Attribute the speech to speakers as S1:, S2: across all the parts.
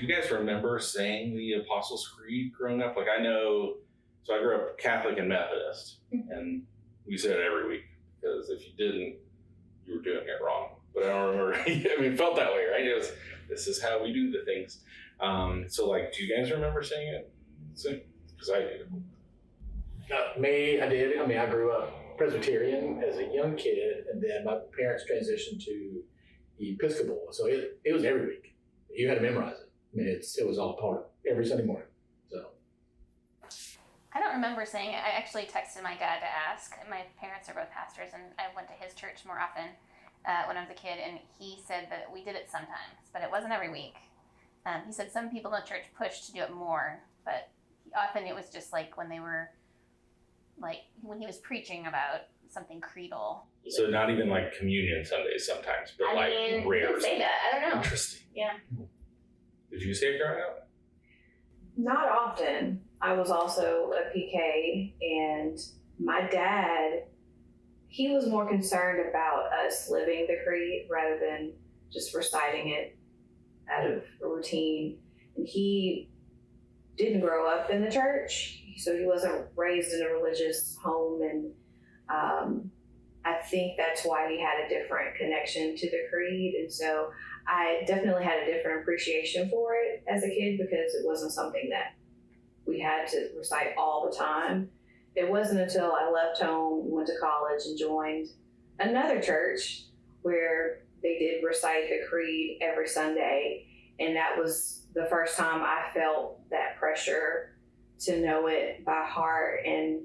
S1: you guys remember saying the Apostles' Creed growing up? Like I know, so I grew up Catholic and Methodist, and we said it every week because if you didn't, you were doing it wrong. But I don't remember. I mean, it felt that way, right? It was, this is how we do the things. So like, do you guys remember saying it? Because I do.
S2: Me, I did. I mean, I grew up Presbyterian as a young kid, and then my parents transitioned to Episcopal. So it was every week. You had to memorize it. I mean, it was all part of it, every Sunday morning. So
S3: I don't remember saying it. I actually texted my dad to ask. My parents are both pastors, and I went to his church more often when I was a kid, and he said that we did it sometimes, but it wasn't every week. He said some people in the church pushed to do it more, but often it was just like when they were, like when he was preaching about something creedal.
S1: So not even like communion Sundays sometimes, but
S3: I
S1: like
S3: mean,
S1: rare.
S3: you could say that. I don't know.
S1: Interesting.
S3: Yeah.
S1: Did you say it growing up?
S4: Not often. I was also a PK, and my dad, he was more concerned about us living the creed rather than just reciting it out of a routine. And he didn't grow up in the church, so he wasn't raised in a religious home, and I think that's why he had a different connection to the creed. And so I definitely had a different appreciation for it as a kid because it wasn't something that we had to recite all the time. It wasn't until I left home, went to college, and joined another church where they did recite the creed every Sunday. And that was the first time I felt that pressure to know it by heart. And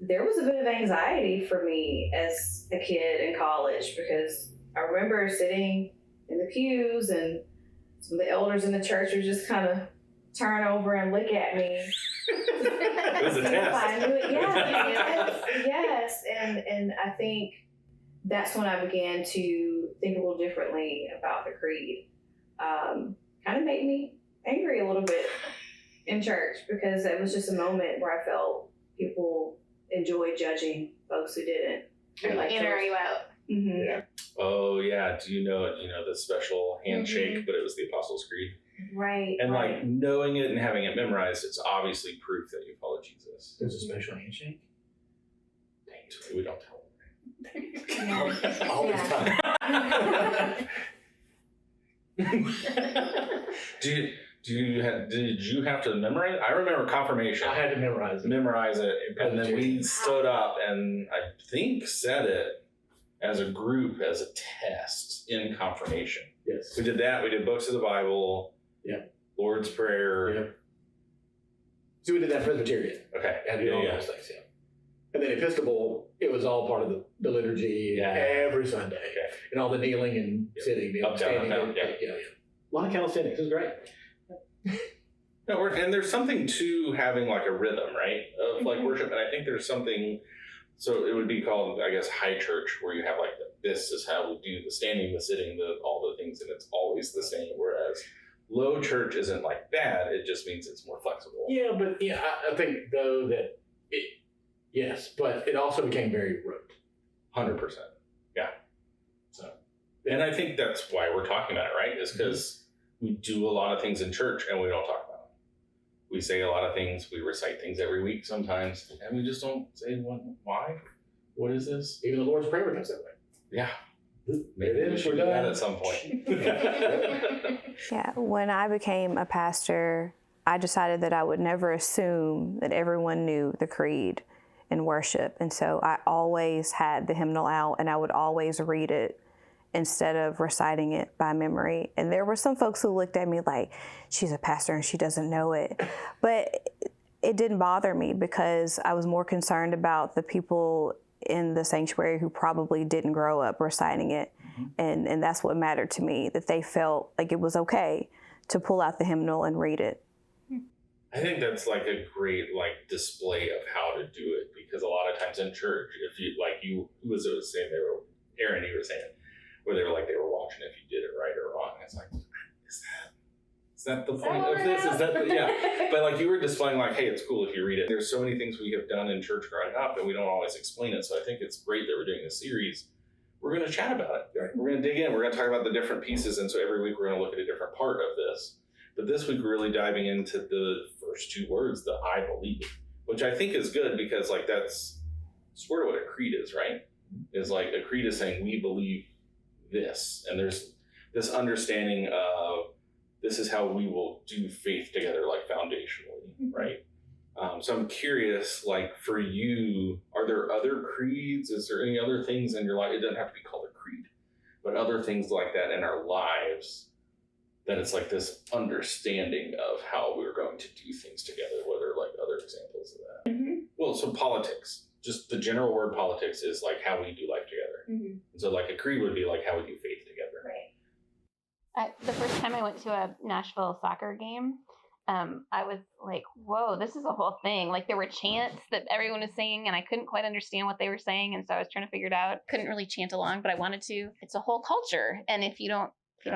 S4: there was a bit of anxiety for me as a kid in college because I remember sitting in the pews and some of the elders in the church would just kind of turn over and look at me.
S1: It was a test.
S4: I knew it. Yes. And I think that's when I began to think a little differently about the creed. Kind of made me angry a little bit in church because it was just a moment where I felt people enjoyed judging folks who didn't.
S3: Like, in or are you out?
S4: Mm-hmm.
S1: Yeah. Oh yeah. Do you know the special handshake? But it was the Apostles' Creed.
S4: Right.
S1: And
S4: right.
S1: like knowing it and having it memorized, it's obviously proof that you follow Jesus.
S2: there's a special handshake.
S1: Dang it, we don't tell them.
S2: All this time.
S1: Did you have to memorize? I remember confirmation.
S2: I had to memorize it.
S1: Memorize it, and then we stood up and I think said it as a group as a test in confirmation.
S2: Yes.
S1: We did that. We did books of the Bible.
S2: Yeah.
S1: Lord's Prayer.
S2: Yeah. So we did that Presbyterian.
S1: Okay.
S2: And did all those things, yeah. And then Episcopal, it was all part of the liturgy every Sunday.
S1: Okay.
S2: And all the kneeling and sitting,
S1: Up, down,
S2: standing.
S1: up, down,
S2: Yeah. A lot of calisthenics. It was great.
S1: No, and there's something to having like a rhythm, right, of like worship, and I think there's something. So it would be called, I guess, high church, where you have like this is how we do the standing, the sitting, all the things, and it's always the same. Whereas low church isn't like that; it just means it's more flexible.
S2: Yeah, but I think though that yes, but it also became very rote.
S1: 100%. Yeah. So, and I think that's why we're talking about it, right? Is because we do a lot of things in church and we don't talk about them. We say a lot of things, we recite things every week sometimes, and we just don't say why. What is this?
S2: Even the Lord's Prayer becomes that way.
S1: Yeah.
S2: Maybe
S1: we should do that at some point.
S5: Yeah, when I became a pastor, I decided that I would never assume that everyone knew the creed in worship. And so I always had the hymnal out and I would always read it instead of reciting it by memory. And there were some folks who looked at me like, she's a pastor and she doesn't know it. But it didn't bother me because I was more concerned about the people in the sanctuary who probably didn't grow up reciting it. And that's what mattered to me, that they felt like it was okay to pull out the hymnal and read it.
S1: I think that's like a great display of how to do it, because a lot of times in church, if you who was it saying Aaron, you were saying, where they were watching if you did it right or wrong. It's like, is that the point of this? Is that But you were displaying hey, it's cool if you read it. There's so many things we have done in church growing up and we don't always explain it. So I think it's great that we're doing this series. We're going to chat about it. Right? We're going to dig in. We're going to talk about the different pieces. And so every week we're going to look at a different part of this. But this week, we're really diving into the first two words, the I believe, which I think is good because like that's sort of what a creed is, right? Is like a creed is saying we believe this, and there's this understanding of this is how we will do faith together, like foundationally, right? So I'm curious, like for you, are there other creeds? Is there any other things in your life? It doesn't have to be called a creed, but other things like that in our lives that it's like this understanding of how we're going to do things together. What are like other examples of that? Well, so politics, just the general word politics is like how we do life together. And so like a creed would be like how we do faith together.
S3: Right. The first time I went to a Nashville soccer game, I was like, whoa, this is a whole thing. Like there were chants that everyone was singing and I couldn't quite understand what they were saying. And so I was trying to figure it out. Couldn't really chant along, but I wanted to. It's a whole culture. And if you don't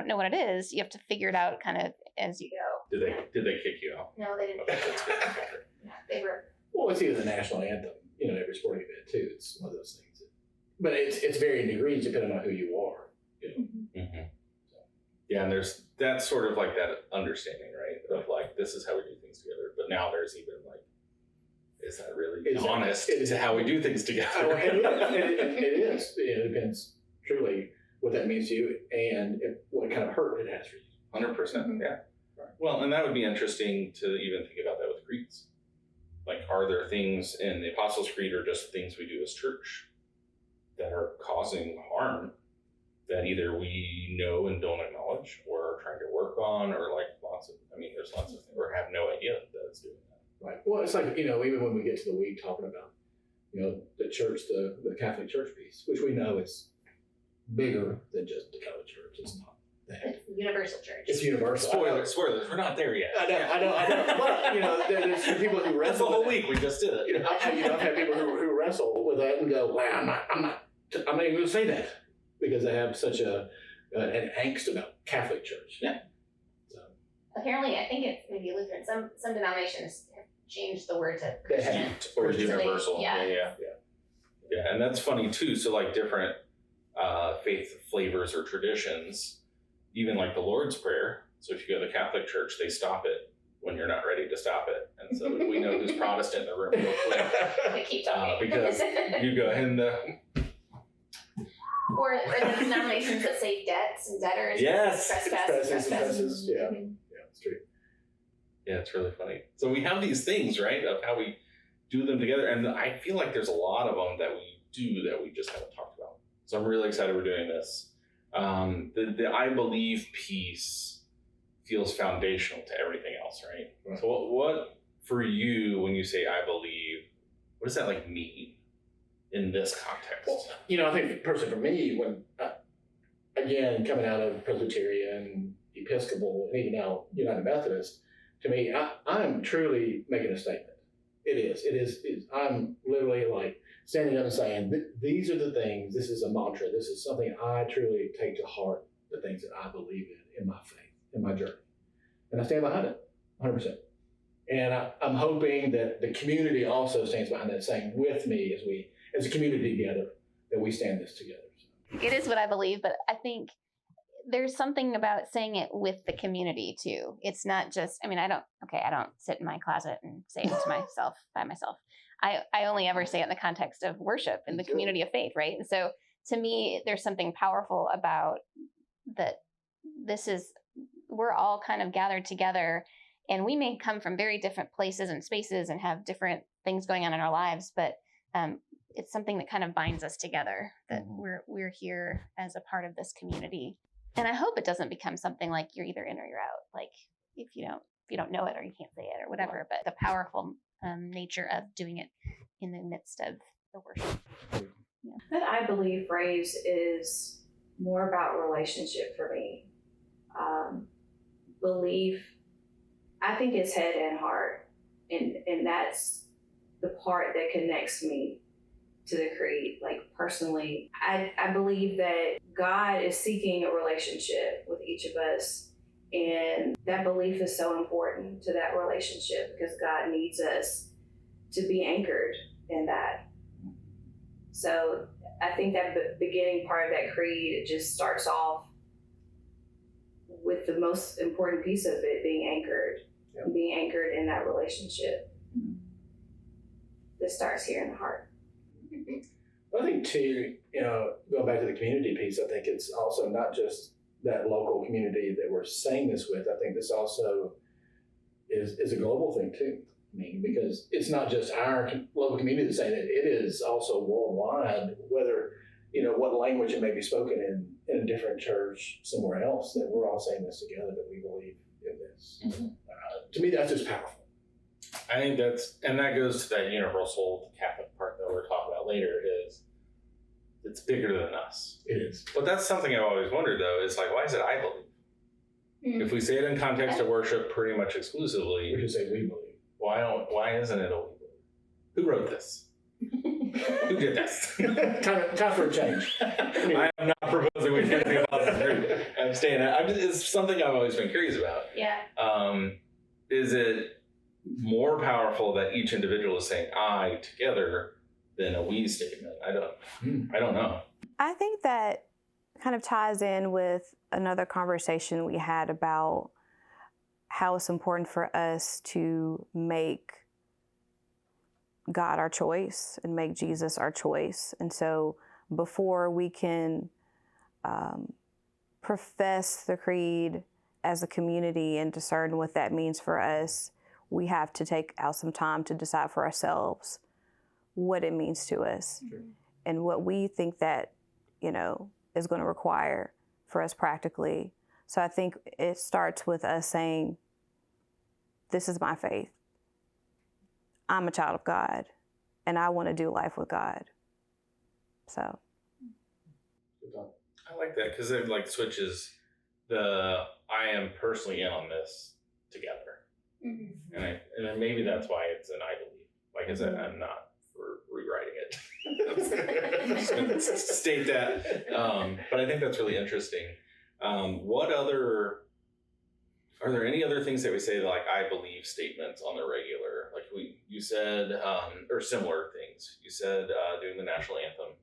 S3: know what it is, you have to figure it out kind of as you go.
S1: Did they kick you out?
S3: No, they didn't.
S1: Okay, that's good.
S3: They were.
S2: Well, it's either the national anthem, every sporting event too. It's one of those things. But it's varying degrees depending on who you are.
S1: Yeah, and there's that sort of like that understanding, right? Of like, this is how we do things together. But now there's even like, is that really honest to how we do things together?
S2: It is. It depends truly what that means to you and what kind of hurt it has for you.
S1: 100%, yeah. Right. Well, and that would be interesting to even think about that with creeds. Like, are there things in the Apostles' Creed or just things we do as church that are causing harm that either we know and don't acknowledge or are trying to work on, or like there's lots of things, or have no idea that it's doing that.
S2: Right. Well, it's like, even when we get to the week talking about, the church, the Catholic Church piece, which we know is bigger than just the Catholic Church. It's not that.
S3: It's universal church.
S2: It's universal.
S1: Spoilers, we're not there yet.
S2: I know. But, there's people who wrestle.
S1: That's the whole
S2: with
S1: week, we just did it.
S2: I've had people who wrestle with that and go, wow, I'm not even going to say that because they have such an angst about Catholic Church.
S1: Yeah.
S2: So.
S3: Apparently, I think it's maybe Lutheran. Some denominations have changed the word to Christian.
S1: Or universal.
S3: Yeah.
S1: Yeah, and that's funny too. So like different faith flavors or traditions, even like the Lord's Prayer. So if you go to the Catholic Church, they stop it when you're not ready to stop it. And so we know who's Protestant in the room real quick.
S3: They keep talking.
S1: Because you go in
S3: or the denominations that say debts and debtors.
S1: Yes.
S2: Trespasses. Yeah, it's true.
S1: Yeah, it's really funny. So we have these things, right, of how we do them together. And I feel like there's a lot of them that we do that we just haven't talked about. So I'm really excited we're doing this. The I believe piece feels foundational to everything else, right? So what for you, when you say I believe, what does that like mean in this context?
S2: Well, I think personally for me, when, again, coming out of Presbyterian, Episcopal, and even now United Methodist, to me, I'm truly making a statement. It is. I'm literally like standing up and saying, these are the things, this is a mantra, this is something I truly take to heart, the things that I believe in my faith, in my journey. And I stand behind it, 100%. And I'm hoping that the community also stands behind that, saying with me as a community together, that we stand this together.
S3: It is what I believe, but I think there's something about saying it with the community too. It's not just, I don't sit in my closet and say it to myself by myself. I only ever say it in the context of worship in the community of faith, right? And so to me, there's something powerful about that. We're all kind of gathered together, and we may come from very different places and spaces and have different things going on in our lives, but it's something that kind of binds us together, that we're here as a part of this community. And I hope it doesn't become something like you're either in or you're out. Like if you don't know it or you can't say it or whatever, but the powerful nature of doing it in the midst of the worship. Yeah.
S4: That I believe phrase is more about relationship for me. Belief, I think it's head and heart, and that's the part that connects me to the creed. Like personally, I believe that God is seeking a relationship with each of us, and that belief is so important to that relationship because God needs us to be anchored in that. So I think that beginning part of that creed, it just starts off with the most important piece of it being anchored,
S2: Yeah.
S4: being anchored in that relationship. This starts here in the heart.
S2: I think too, going back to the community piece, I think it's also not just that local community that we're saying this with. I think this also is a global thing too. I mean, because it's not just our local community that's saying it, it is also worldwide, whether, what language it may be spoken in a different church somewhere else, that we're all saying this together, that we believe in this. To me, that's just powerful.
S1: I think that goes to that universal Catholic part that we're talking about later, is it's bigger than us.
S2: It is.
S1: But that's something I've always wondered, though, is like, why is it I believe? If we say it in context of worship pretty much exclusively,
S2: We should say we believe.
S1: why isn't it a we believe? Who wrote this? Who did this?
S2: time for a change.
S1: I am not proposing we change the Apostles' I'm staying at. It's something I've always been curious about.
S3: Yeah.
S1: Is it more powerful that each individual is saying I together than a we statement? I don't know.
S5: I think that kind of ties in with another conversation we had about how it's important for us to make God our choice and make Jesus our choice. And so before we can profess the creed as a community and discern what that means for us, we have to take out some time to decide for ourselves what it means to us.
S2: Sure.
S5: And what we think that, is going to require for us practically. So I think it starts with us saying, this is my faith. I'm a child of God, and I want to do life with God. So.
S1: I like that because it like switches the I am personally in on this together, and then maybe that's why it's an I believe. Like I said, I'm not for rewriting it. I'm just gonna state that, but I think that's really interesting. Are there any other things that we say like I believe statements on the regular? Like you said, or similar things. You said doing the national anthem.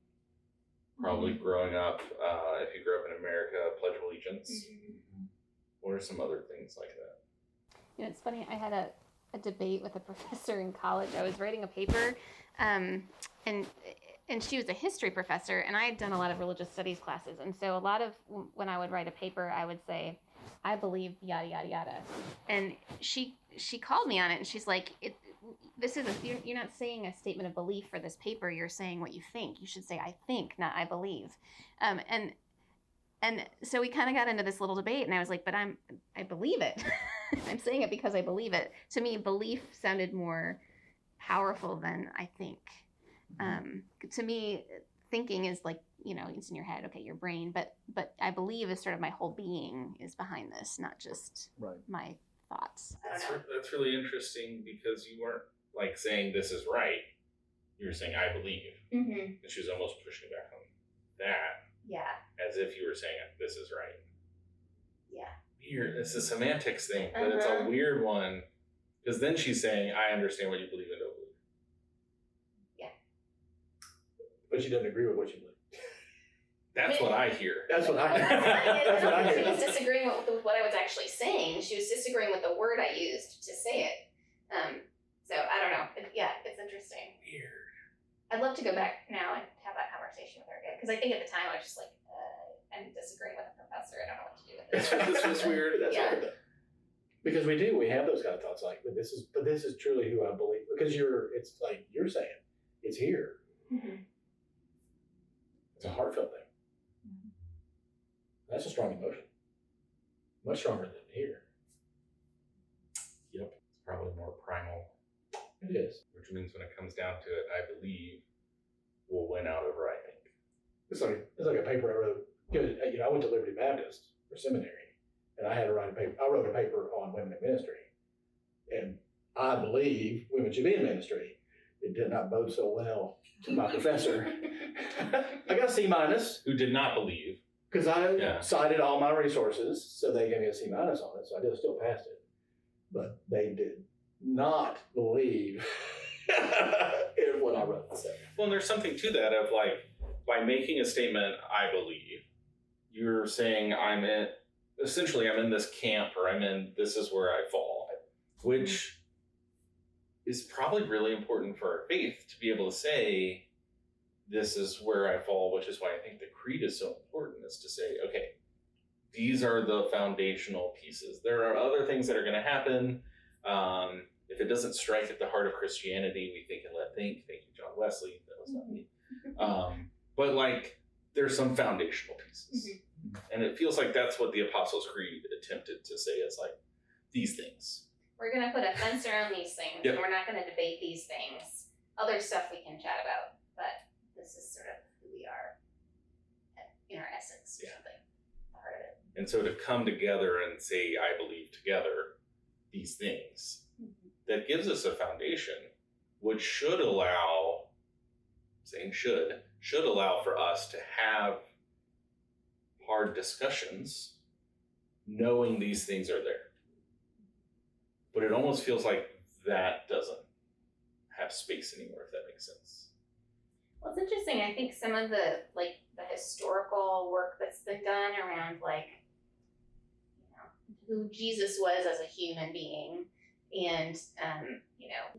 S1: Probably growing up, if you grew up in America, Pledge of Allegiance. What are some other things like that?
S3: It's funny. I had a debate with a professor in college. I was writing a paper, and she was a history professor, and I had done a lot of religious studies classes. And so a lot of when I would write a paper, I would say, I believe yada yada yada. And she called me on it, and she's like, you're not saying a statement of belief for this paper. You're saying what you think. You should say I think, not I believe. And so we kind of got into this little debate, and I was like, but I believe it. I'm saying it because I believe it. To me, belief sounded more powerful than I think. To me, thinking is like, it's in your head, okay, your brain, but I believe is sort of my whole being is behind this, not just my thoughts.
S1: That's really interesting because you weren't like saying this is right. You were saying I believe.
S3: Mm-hmm.
S1: And she was almost pushing back on that.
S3: Yeah.
S1: As if you were saying this is right.
S3: Yeah.
S1: Weird. It's a semantics thing, but it's a weird one because then she's saying I understand what you believe and don't believe.
S3: Yeah.
S2: But she doesn't agree with what you believe.
S1: That's what I hear.
S2: That's what I hear.
S3: She was disagreeing with what I was actually saying. She was disagreeing with the word I used to say it. So I don't know. It's interesting.
S1: Weird.
S3: I'd love to go back now and have that conversation with her again. Because I think at the time I was just like, I'm disagreeing with a professor. I don't know what to do with this.
S1: This was weird.
S2: That's weird. Because we have those kind of thoughts like, but this is truly who I believe. Because it's like you're saying, it's here.
S3: Mm-hmm.
S2: It's a heartfelt thing. That's a strong emotion. Much stronger than here.
S1: Yep. It's probably more primal.
S2: It is.
S1: Which means when it comes down to it, I believe will win out over I think.
S2: It's like a paper I wrote. Because, I went to Liberty Baptist for seminary, and I had to write a paper. I wrote a paper on women in ministry, and I believe women should be in ministry. It did not bode so well to my professor. I got a C-.
S1: Who did not believe.
S2: Because I cited all my resources, so they gave me a C- on it, so I still passed it. But they did not believe in what I wrote.
S1: Well, and there's something to that of like, by making a statement, I believe, you're saying I'm essentially I'm in this camp, or this is where I fall, which is probably really important for our faith to be able to say, this is where I fall, which is why I think the creed is so important, is to say, okay, these are the foundational pieces. There are other things that are going to happen. If it doesn't strike at the heart of Christianity, we think and let think. Thank you, John Wesley. That was not me. But like, there's some foundational pieces. And it feels like that's what the Apostles' Creed attempted to say, is like, these things.
S3: We're going to put a fence around these things,
S1: Yep.
S3: and we're not going to debate these things. Other stuff we can chat about, but this is sort of who we are in our essence, or something. Part of it.
S1: And so to come together and say, I believe together these things, that gives us a foundation, which should allow, should allow for us to have hard discussions, knowing these things are there. But it almost feels like that doesn't have space anymore, if that makes sense.
S3: Well, it's interesting. I think some of the historical work that's been done around who Jesus was as a human being, and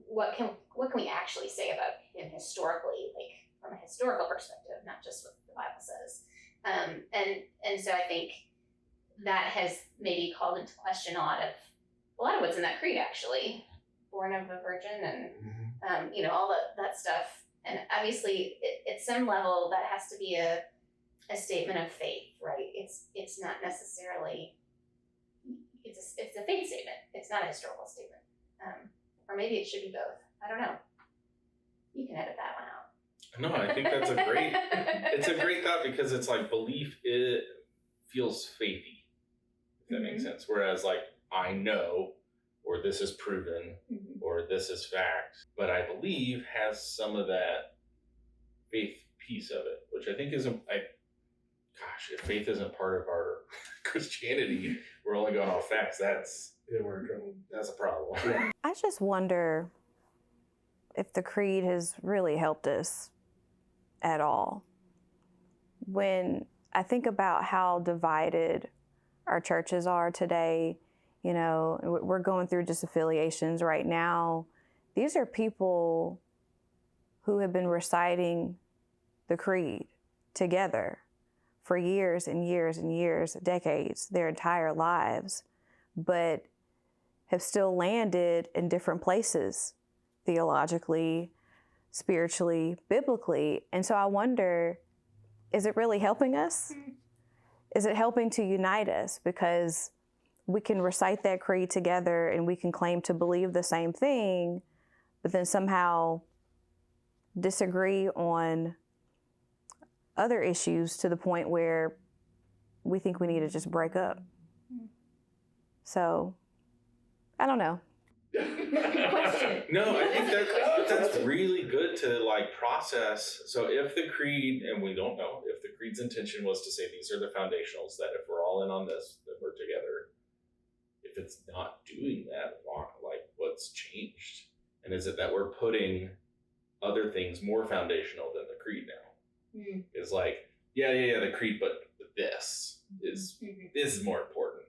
S3: what can we actually say about him historically, like from a historical perspective, not just what the Bible says. And so I think that has maybe called into question a lot of what's in that creed, actually. Born of a virgin, and all that stuff. And obviously, at some level, that has to be a statement of faith, right? It's not necessarily. It's a faith statement. It's not a historical statement. Or maybe it should be both. I don't know. You can edit that one out.
S1: No, I think that's it's a great thought, because it's like belief, it feels faithy, if that makes sense. Whereas like, I know, or this is proven, or this is fact, but I believe has some of that faith piece of it, which I think isn't, if faith isn't part of our Christianity, we're only going off facts, that's a problem.
S5: I just wonder if the creed has really helped us at all. When I think about how divided our churches are today, we're going through disaffiliations right now. These are people who have been reciting the creed together for years and years and years, decades, their entire lives, but have still landed in different places, theologically, spiritually, biblically. And so I wonder, is it really helping us? Is it helping to unite us? Because we can recite that creed together and we can claim to believe the same thing, but then somehow disagree on other issues to the point where we think we need to just break up. So, I don't know.
S1: No, I think that's really good to like process. So if the creed, and we don't know, if the creed's intention was to say these are the foundationals, that if we're all in on this, that we're together, if it's not doing that, like what's changed? And is it that we're putting other things more foundational than the creed now? It's like, yeah, the creed, but this is more important.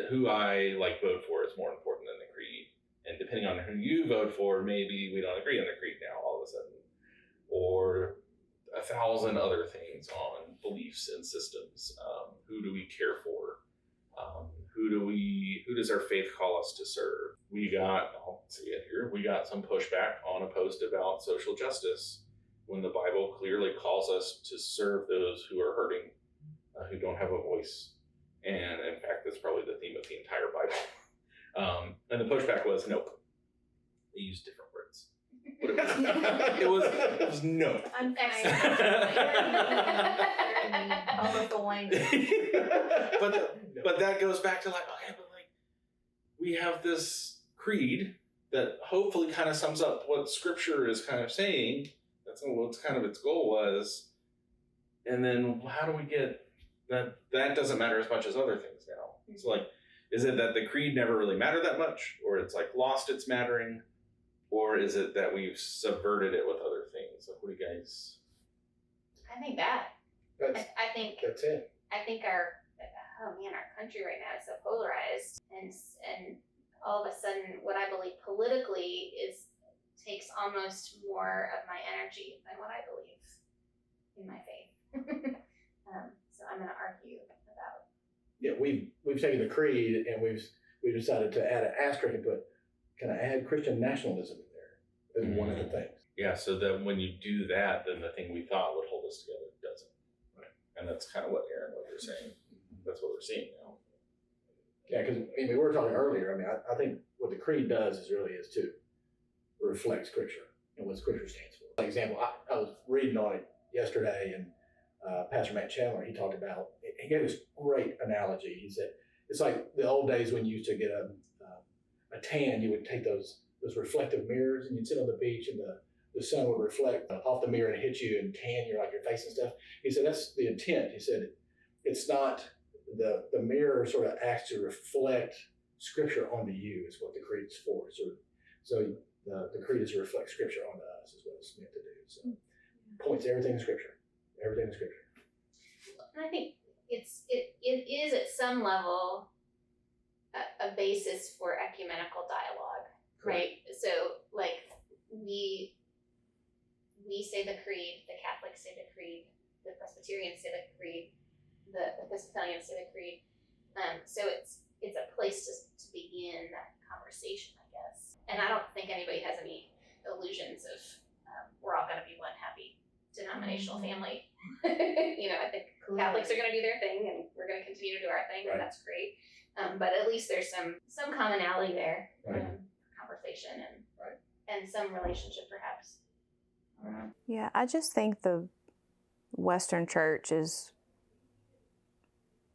S1: Who I vote for is more important than the creed. And depending on who you vote for, maybe we don't agree on the creed now all of a sudden. Or 1,000 other things on beliefs and systems. Who do we care for? Who does our faith call us to serve? I'll see it here, we got some pushback on a post about social justice, when the Bible clearly calls us to serve those who are hurting, who don't have a voice. And in fact, that's probably the theme of the entire Bible. And the pushback was, nope. They used different words. It was no.
S4: Colorful language.
S1: But that goes back to we have this creed that hopefully kind of sums up what Scripture is kind of saying. That's what kind of its goal was. And then how do we get that? That doesn't matter as much as other things now. So is it that the creed never really mattered that much, or it's lost its mattering, or is it that we've subverted it with other things? What do you guys?
S3: I think that.
S2: That's
S3: I think
S2: it.
S3: I think our oh man, our country right now is so polarized, and all of a sudden, what I believe politically takes almost more of my energy than what I believe in my faith. So I'm going to argue about.
S2: Yeah, we've taken the creed and we've decided to add an asterisk and put, can I add Christian nationalism in there as one of the things?
S1: Yeah, so then when you do that, then the thing we thought would hold us together doesn't.
S2: Right.
S1: And that's kind of what you're saying. That's what we're seeing now.
S2: Yeah, because we were talking earlier. I think what the creed does is to reflect Scripture and what Scripture stands for. For example, I was reading on it yesterday, and Pastor Matt Chandler, he talked about, he gave this great analogy. He said, it's like the old days when you used to get a tan, you would take those reflective mirrors and you'd sit on the beach and the sun would reflect off the mirror and hit you and tan your face and stuff. He said, that's the intent. He said, it's not the mirror sort of acts to reflect Scripture onto you is what the creed is for. So the creed is to reflect Scripture onto us is what it's meant to do. So points everything in Scripture. Everything in Scripture.
S3: And I think it is at some level a basis for ecumenical dialogue, right? So like we say the creed, the Catholics say the creed, the Presbyterians say the creed, the Episcopalians say the creed. So it's a place to begin that conversation, I guess. And I don't think anybody has any illusions of we're all going to be one happy denominational family. I think Catholics are going to do their thing, and we're going to continue to do our thing, and that's great. But at least there's some commonality there, conversation and some relationship, perhaps.
S5: Yeah, I just think the Western Church is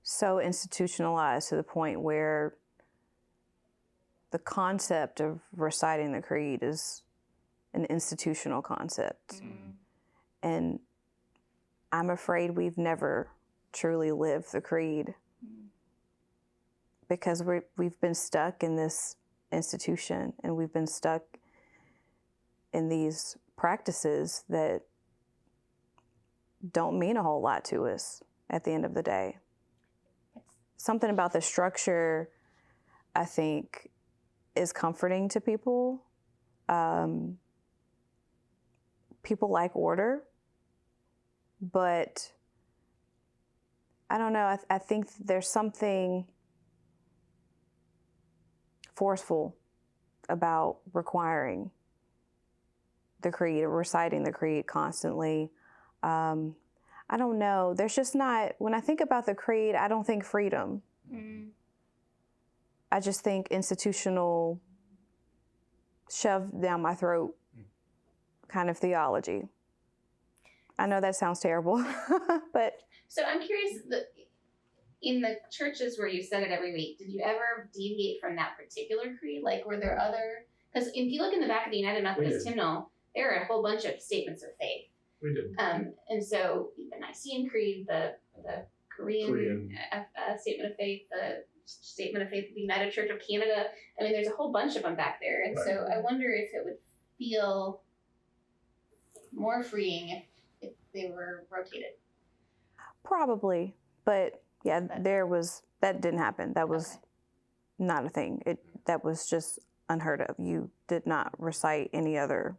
S5: so institutionalized to the point where the concept of reciting the creed is an institutional concept. Mm-hmm. And I'm afraid we've never truly lived the creed because we've been stuck in this institution and we've been stuck in these practices that don't mean a whole lot to us at the end of the day. Something about the structure, I think, is comforting to people. People like order, but I don't know, I think there's something forceful about requiring the creed or reciting the creed constantly. I don't know, there's just not, when I think about the creed, I don't think freedom. Mm. I just think institutional, shoved down my throat kind of theology. I know that sounds terrible, but.
S3: So I'm curious, in the churches where you said it every week, did you ever deviate from that particular creed? Like, were there other, because if you look in the back of the United Methodist Hymnal, there are a whole bunch of statements of faith.
S2: We did.
S3: And so the Nicene Creed, the Korean. Statement of Faith, the Statement of Faith of the United Church of Canada. I mean, there's a whole bunch of them back there. And so I wonder if it would feel more freeing if they were rotated.
S5: Probably. But yeah, that didn't happen. That was not a thing. That was just unheard of. You did not recite any other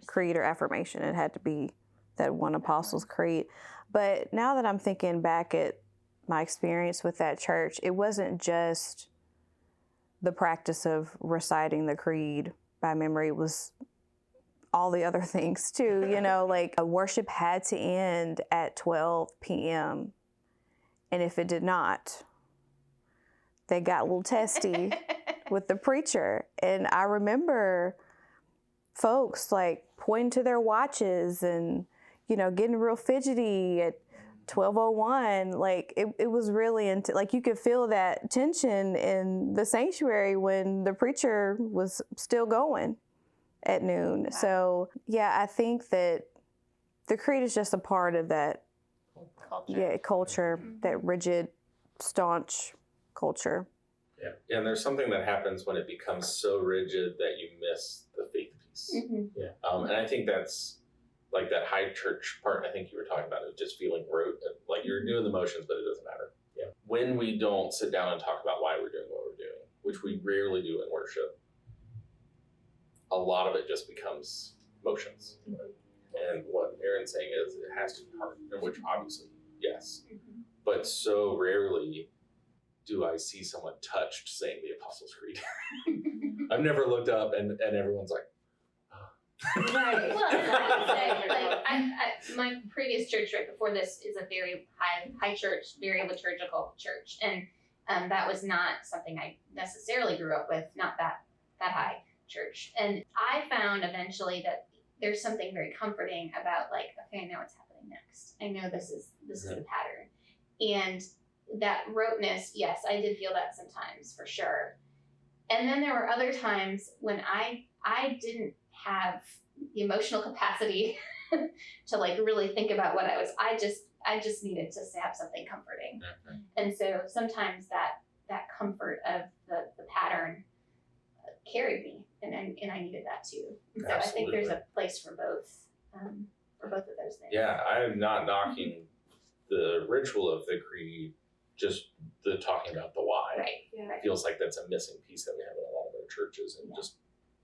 S5: creed or affirmation. It had to be that one Apostles' Creed. But now that I'm thinking back at my experience with that church, it wasn't just the practice of reciting the creed by memory. It was all the other things too, like worship had to end at 12 p.m. And if it did not, they got a little testy with the preacher. And I remember folks like pointing to their watches and, getting real fidgety at 12:01. Like it was really like you could feel that tension in the sanctuary when the preacher was still going at noon. Wow. So yeah, I think that the creed is just a part of that culture, that rigid, staunch culture.
S1: Yeah, and there's something that happens when it becomes so rigid that you miss the faith piece. Mm-hmm. Yeah. And I think that's like that high church part I think you were talking about, of just feeling rote, like you're doing the motions, but it doesn't matter. Yeah. when we don't sit down and talk about why we're doing what we're doing, which we rarely do in worship, a lot of it just becomes motions. And what Aaron's saying is it has to be heart, and which obviously, yes. But so rarely do I see someone touched saying the Apostles' Creed. I've never looked up and everyone's like,
S4: Right.
S3: Well, and I would say, like, my previous church right before this is a very high church, very liturgical church, and that was not something I necessarily grew up with, not that high church. And I found eventually that there's something very comforting about, like, okay, I know what's happening next. I know this is the pattern, and that roteness. Yes, I did feel that sometimes for sure. And then there were other times when I didn't have the emotional capacity to like really think about what I just needed to have something comforting. And so sometimes that comfort of the pattern carried me, and I needed that too. And so I think there's a place for both of those things.
S1: yeah, I'm not knocking the ritual of the creed, just the talking about the why.
S3: Right.
S4: Yeah.
S1: It feels like that's a missing piece that we have in a lot of our churches, and just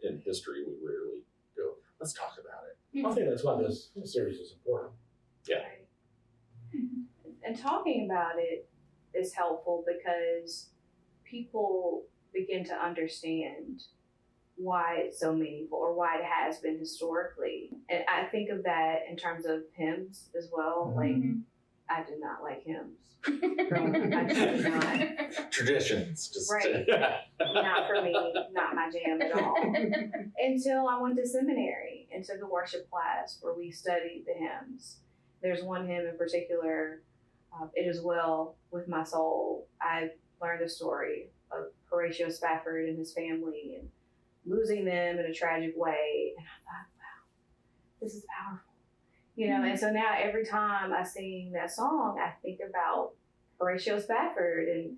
S1: in history we rarely go, let's talk about it.
S2: I think that's why this series is important.
S4: Right. And talking about it is helpful because people begin to understand why it's so meaningful or why it has been historically. And I think of that in terms of hymns as well. Like, I did not like hymns growing up. I did not.
S1: Traditions, just
S4: Right. Not for me, not my jam at all. Until I went to seminary and took a worship class where we studied the hymns. There's one hymn in particular, It Is Well With My Soul. I learned the story of Horatio Spafford and his family and losing them in a tragic way. And I thought, wow, this is powerful. You know, and so now every time I sing that song, I think about Horatio Spafford and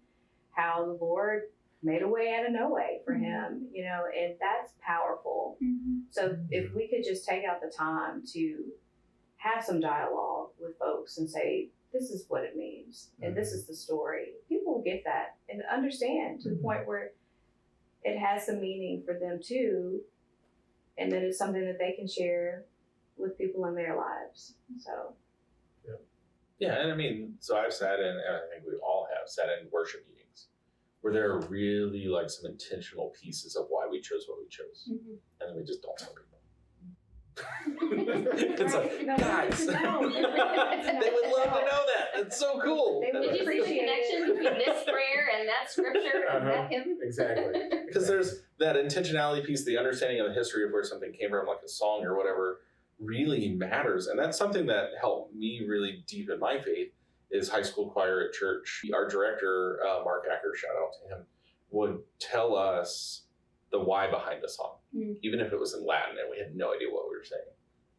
S4: how the Lord made a way out of no way for him, you know, and that's powerful. So if we could just take out the time to have some dialogue with folks and say, this is what it means, and this is the story, people will get that and understand to the point where it has some meaning for them too, and that it's something that they can share with people in their lives. So
S1: Yeah, and I mean, so I've sat in, and I think we all have sat in worship meetings where there are really like some intentional pieces of why we chose what we chose, and then we just don't tell people. It's like,
S4: No,
S1: guys,
S4: no.
S1: they would love to know that. It's so cool.
S4: They would
S3: Did you see the
S4: appreciate
S3: connection
S4: it.
S3: between this prayer and that scripture and that hymn?
S2: Exactly.
S1: Because there's that intentionality piece, the understanding of the history of where something came from, like a song or whatever, really matters. And that's something that helped me really deepen my faith is high school choir at church. Our director, Mark Acker, shout out to him, would tell us the why behind a song, even if it was in Latin and we had no idea what we were saying.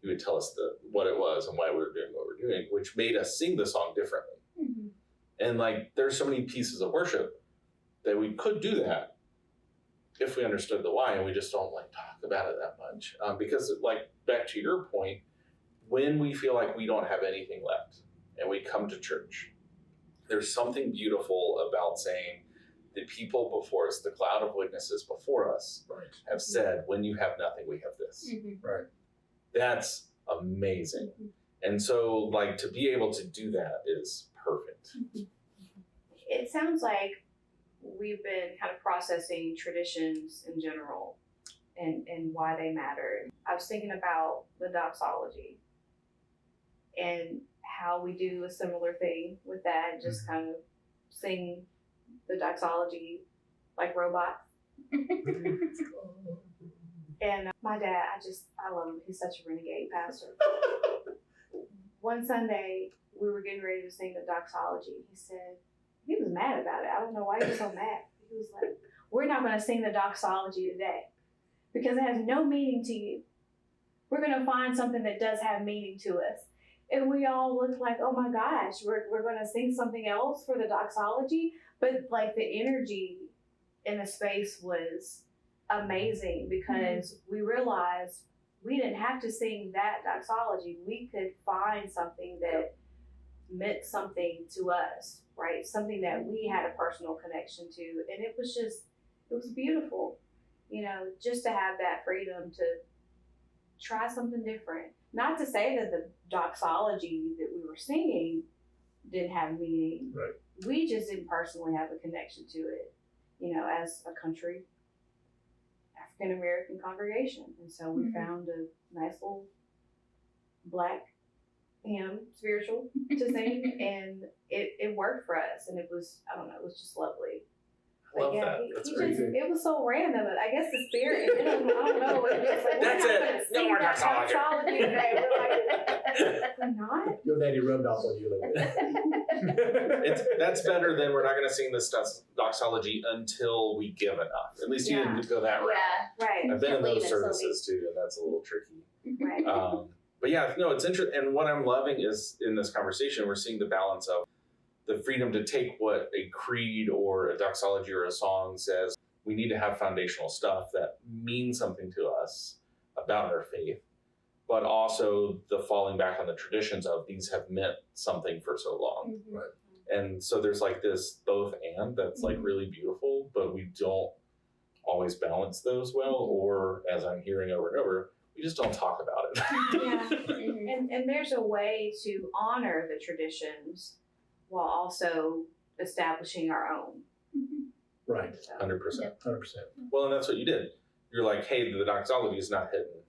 S1: He would tell us what it was and why we were doing what we were doing, which made us sing the song differently. And like, there's so many pieces of worship that we could do that if we understood the why, and we just don't like talk about it that much. Because like, back to your point, when we feel like we don't have anything left and we come to church, there's something beautiful about saying the people before us, the cloud of witnesses before us, have said, when you have nothing, we have this.
S2: Right.
S1: That's amazing. And so like, to be able to do that is perfect.
S4: It sounds like we've been kind of processing traditions in general and why they matter. I was thinking about the doxology and how we do a similar thing with that, just kind of sing the doxology like robots. And my dad, I love him. He's such a renegade pastor. One Sunday, we were getting ready to sing the doxology. He was mad about it. I don't know why he was so mad. He was like, we're not going to sing the doxology today because it has no meaning to you. We're going to find something that does have meaning to us. And we all looked like, oh my gosh, we're going to sing something else for the doxology. But like the energy in the space was amazing because we realized we didn't have to sing that doxology. We could find something that meant something to us, right? Something that we had a personal connection to. And it was beautiful, you know, just to have that freedom to try something different. Not to say that the doxology that we were singing didn't have meaning.
S2: Right.
S4: We just didn't personally have a connection to it, you know, as a country African American congregation. And so we found a nice little Black hymn, spiritual, to sing, and it worked for us. And it was, I don't know, it was just lovely.
S1: I love
S4: But
S1: that. That's
S4: he
S1: great.
S4: just, it was so random. I guess the spirit, I don't know. It was just like,
S1: That's
S4: we're
S1: it.
S4: not gonna
S1: No
S4: sing
S1: more
S4: that
S1: doxology.
S4: doxology today. We're not.
S2: Your daddy rubbed off on you a little bit.
S1: That's better than we're not going to sing this doxology until we give enough. At least you didn't go that route.
S3: Yeah.
S4: Right,
S1: I've been in
S3: Can't leave
S1: those
S3: it till
S1: services too, and that's a little tricky.
S4: right.
S1: But yeah, no, it's interesting. And what I'm loving is in this conversation, we're seeing the balance of the freedom to take what a creed or a doxology or a song says. We need to have foundational stuff that means something to us about our faith, but also the falling back on the traditions of these have meant something for so long.
S4: Mhm.
S2: Right.
S1: And so there's like this both and that's like really beautiful, but we don't always balance those well, or as I'm hearing over and over, we just don't talk about it.
S4: Yeah.
S3: Mhm.
S4: And there's a way to honor the traditions while also establishing our own.
S2: Right.
S4: So,
S1: 100%.
S2: 100%.
S1: Well, and that's what you did. You're like, hey, the doxology is not hidden,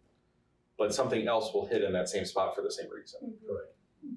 S1: but something else will hit in that same spot for the same reason.
S2: Right.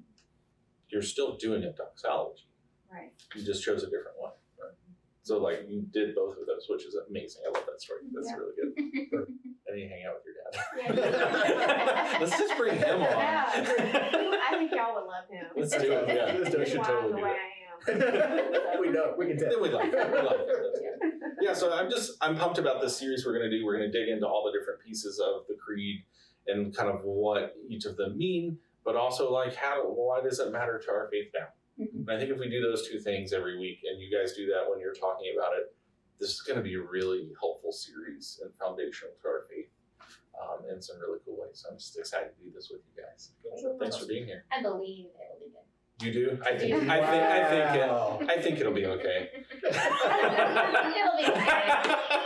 S1: You're still doing a doxology.
S4: right.
S1: You just chose a different one. Right? So, like, you did both of those, which is amazing. I love that story. That's
S4: Yeah.
S1: really good. And you hang out with your dad.
S4: Yeah.
S1: Let's just bring him on.
S4: Yeah. I think y'all would love him.
S1: Let's do it. Yeah,
S2: Let's do it.
S1: we should
S4: Why
S1: totally
S4: the
S1: do
S4: way
S1: it.
S4: I am.
S2: We know. We can tell.
S1: Then we love it. We love it. Yeah, so I'm pumped about this series we're going to do. We're going to dig into all the different pieces of the creed and kind of what each of them mean, but also like why does it matter to our faith now?
S3: Mhm.
S1: And I think if we do those two things every week, and you guys do that when you're talking about it, this is going to be a really helpful series and foundational to our faith in some really cool ways. I'm just excited to do this with you guys. Thanks for being here.
S3: I believe it will be good.
S1: You do? I think
S2: Wow.
S1: I think it'll be okay.
S3: It'll be okay.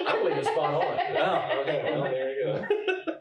S2: I believe it's spot on.
S1: Oh, okay. Well, there you go.